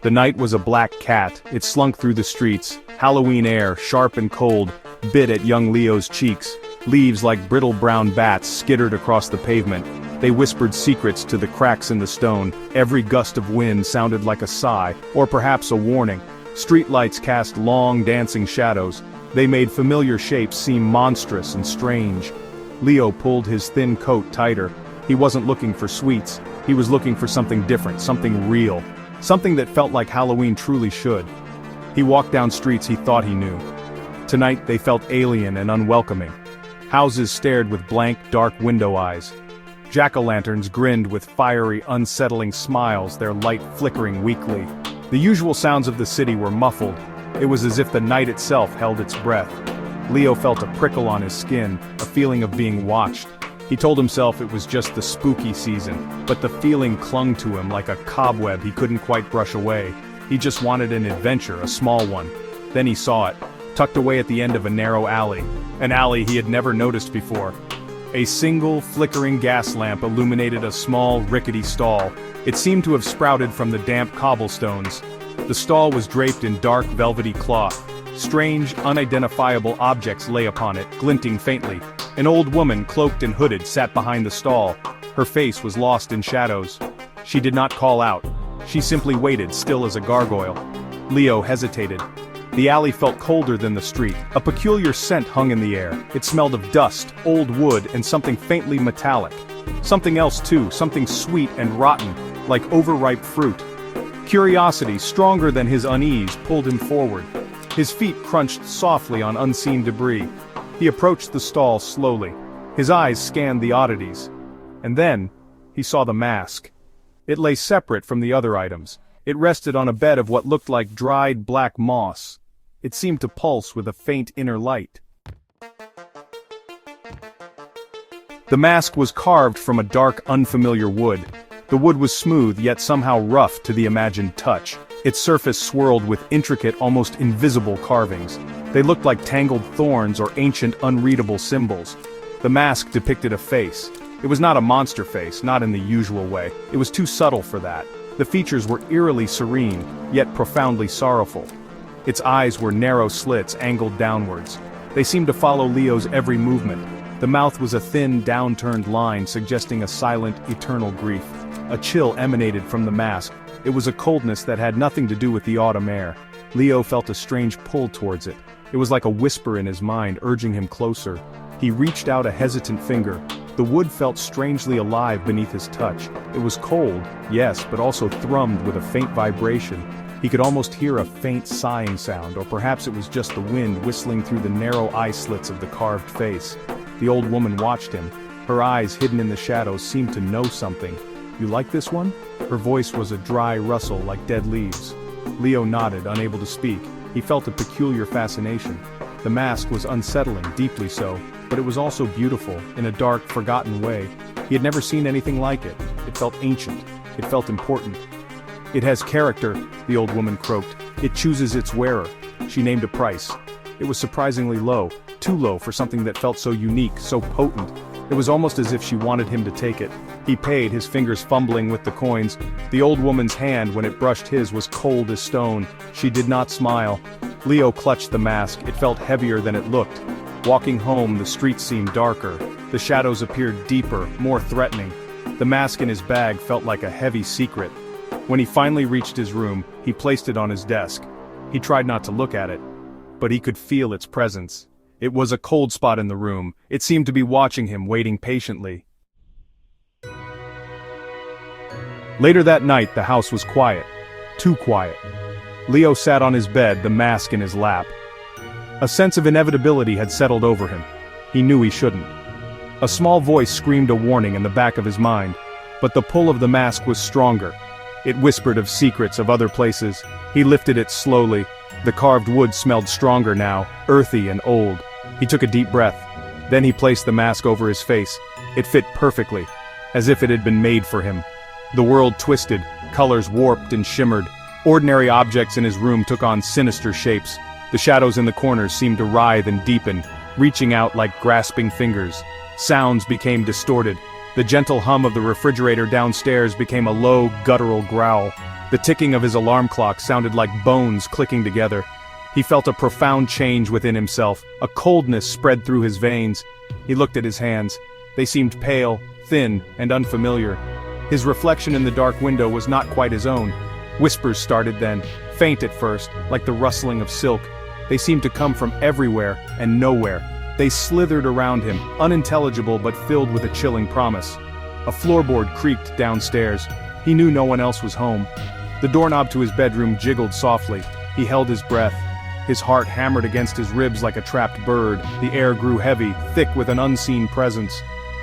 The night was a black cat. It slunk through the streets. Halloween air, sharp and cold, bit at young Leo's cheeks. Leaves like brittle brown bats skittered across the pavement. They whispered secrets to the cracks in the stone. Every gust of wind sounded like a sigh, or perhaps a warning. Streetlights cast long, dancing shadows. They made familiar shapes seem monstrous and strange. Leo pulled his thin coat tighter. He wasn't looking for sweets. He was looking for something different, something real. Something that felt like Halloween truly should. He walked down streets he thought he knew. Tonight they felt alien and unwelcoming. Houses stared with blank, dark window eyes. Jack-o'-lanterns grinned with fiery, unsettling smiles, their light flickering weakly. The usual sounds of the city were muffled. It was as if the night itself held its breath. Leo felt a prickle on his skin, a feeling of being watched. He told himself it was just the spooky season, but the feeling clung to him like a cobweb he couldn't quite brush away. He just wanted an adventure, a small one. Then he saw it, tucked away at the end of a narrow alley. An alley he had never noticed before. A single, flickering gas lamp illuminated a small, rickety stall. It seemed to have sprouted from the damp cobblestones. The stall was draped in dark, velvety cloth. Strange, unidentifiable objects lay upon it, glinting faintly. An old woman, cloaked and hooded, sat behind the stall. Her face was lost in shadows. She did not call out. She simply waited, still as a gargoyle. Leo hesitated. The alley felt colder than the street. A peculiar scent hung in the air. It smelled of dust, old wood, and something faintly metallic. Something else too, something sweet and rotten, like overripe fruit. Curiosity, stronger than his unease, pulled him forward. His feet crunched softly on unseen debris. He approached the stall slowly. His eyes scanned the oddities. And then, he saw the mask. It lay separate from the other items. It rested on a bed of what looked like dried black moss. It seemed to pulse with a faint inner light. The mask was carved from a dark, unfamiliar wood. The wood was smooth, yet somehow rough to the imagined touch. Its surface swirled with intricate, almost invisible carvings. They looked like tangled thorns or ancient, unreadable symbols. The mask depicted a face. It was not a monster face, not in the usual way. It was too subtle for that. The features were eerily serene, yet profoundly sorrowful. Its eyes were narrow slits angled downwards. They seemed to follow Leo's every movement. The mouth was a thin, downturned line suggesting a silent, eternal grief. A chill emanated from the mask. It was a coldness that had nothing to do with the autumn air. Leo felt a strange pull towards it. It was like a whisper in his mind, urging him closer. He reached out a hesitant finger. The wood felt strangely alive beneath his touch. It was cold, yes, but also thrummed with a faint vibration. He could almost hear a faint sighing sound, or perhaps it was just the wind whistling through the narrow eye slits of the carved face. The old woman watched him. Her eyes, hidden in the shadows, seemed to know something. "You like this one?" Her voice was a dry rustle like dead leaves. Leo nodded, unable to speak. He felt a peculiar fascination. The mask was unsettling, deeply so, but it was also beautiful, in a dark, forgotten way. He had never seen anything like it. It felt ancient. It felt important. "It has character," the old woman croaked. "It chooses its wearer." She named a price. It was surprisingly low, too low for something that felt so unique, so potent. It was almost as if she wanted him to take it. He paid, his fingers fumbling with the coins. The old woman's hand, when it brushed his, was cold as stone. She did not smile. Leo clutched the mask. It felt heavier than it looked. Walking home, the streets seemed darker. The shadows appeared deeper, more threatening. The mask in his bag felt like a heavy secret. When he finally reached his room, he placed it on his desk. He tried not to look at it, but he could feel its presence. It was a cold spot in the room. It seemed to be watching him, waiting patiently. Later that night, the house was quiet. Too quiet. Leo sat on his bed, the mask in his lap. A sense of inevitability had settled over him. He knew he shouldn't. A small voice screamed a warning in the back of his mind, but the pull of the mask was stronger. It whispered of secrets of other places. He lifted it slowly. The carved wood smelled stronger now, earthy and old. He took a deep breath. Then he placed the mask over his face. It fit perfectly, as if it had been made for him. The world twisted, colors warped and shimmered. Ordinary objects in his room took on sinister shapes. The shadows in the corners seemed to writhe and deepen, reaching out like grasping fingers. Sounds became distorted. The gentle hum of the refrigerator downstairs became a low, guttural growl. The ticking of his alarm clock sounded like bones clicking together. He felt a profound change within himself, a coldness spread through his veins. He looked at his hands. They seemed pale, thin, and unfamiliar. His reflection in the dark window was not quite his own. Whispers started then, faint at first, like the rustling of silk. They seemed to come from everywhere and nowhere. They slithered around him, unintelligible but filled with a chilling promise. A floorboard creaked downstairs. He knew no one else was home. The doorknob to his bedroom jiggled softly. He held his breath. His heart hammered against his ribs like a trapped bird. The air grew heavy, thick with an unseen presence.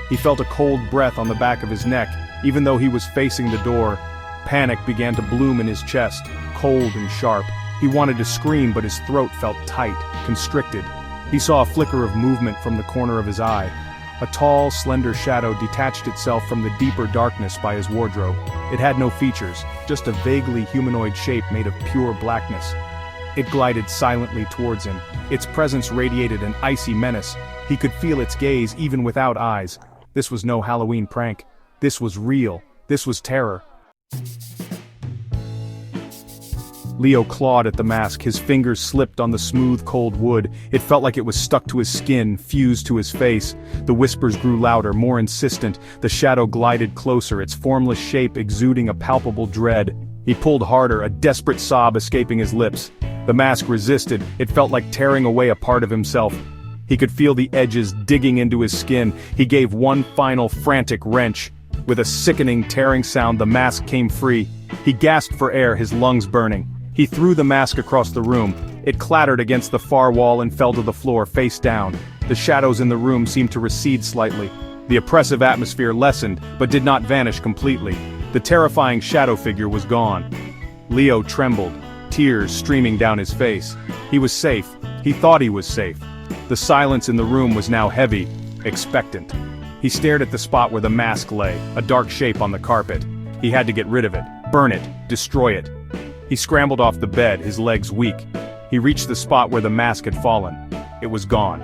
He felt a cold breath on the back of his neck, even though he was facing the door. Panic began to bloom in his chest, cold and sharp. He wanted to scream, but his throat felt tight, constricted. He saw a flicker of movement from the corner of his eye. A tall, slender shadow detached itself from the deeper darkness by his wardrobe. It had no features, just a vaguely humanoid shape made of pure blackness. It glided silently towards him. Its presence radiated an icy menace. He could feel its gaze even without eyes. This was no Halloween prank. This was real. This was terror. Leo clawed at the mask, his fingers slipped on the smooth, cold wood. It felt like it was stuck to his skin, fused to his face. The whispers grew louder, more insistent. The shadow glided closer, its formless shape exuding a palpable dread. He pulled harder, a desperate sob escaping his lips. The mask resisted. It felt like tearing away a part of himself. He could feel the edges digging into his skin. He gave one final frantic wrench. With a sickening, tearing sound, the mask came free. He gasped for air, his lungs burning. He threw the mask across the room. It clattered against the far wall and fell to the floor, face down. The shadows in the room seemed to recede slightly. The oppressive atmosphere lessened, but did not vanish completely. The terrifying shadow figure was gone. Leo trembled, tears streaming down his face. He was safe. He thought he was safe. The silence in the room was now heavy, expectant. He stared at the spot where the mask lay, a dark shape on the carpet. He had to get rid of it, burn it, destroy it. He scrambled off the bed, his legs weak. He reached the spot where the mask had fallen. It was gone.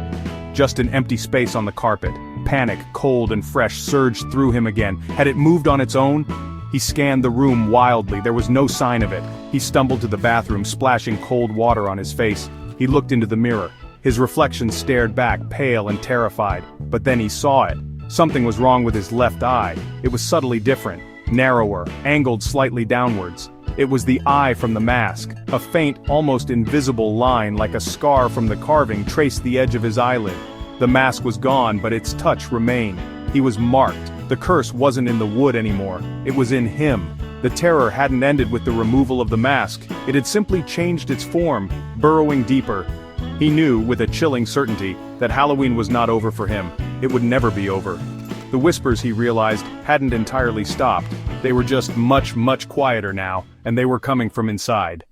Just an empty space on the carpet. Panic, cold and fresh, surged through him again. Had it moved on its own? He scanned the room wildly. There was no sign of it. He stumbled to the bathroom, splashing cold water on his face. He looked into the mirror. His reflection stared back, pale and terrified. But then he saw it. Something was wrong with his left eye. It was subtly different, narrower, angled slightly downwards. It was the eye from the mask. A faint, almost invisible line like a scar from the carving traced the edge of his eyelid. The mask was gone, but its touch remained. He was marked. The curse wasn't in the wood anymore. It was in him. The terror hadn't ended with the removal of the mask. It had simply changed its form, burrowing deeper. He knew, with a chilling certainty, that Halloween was not over for him. It would never be over. The whispers, he realized, hadn't entirely stopped. They were just much, much quieter now, and they were coming from inside.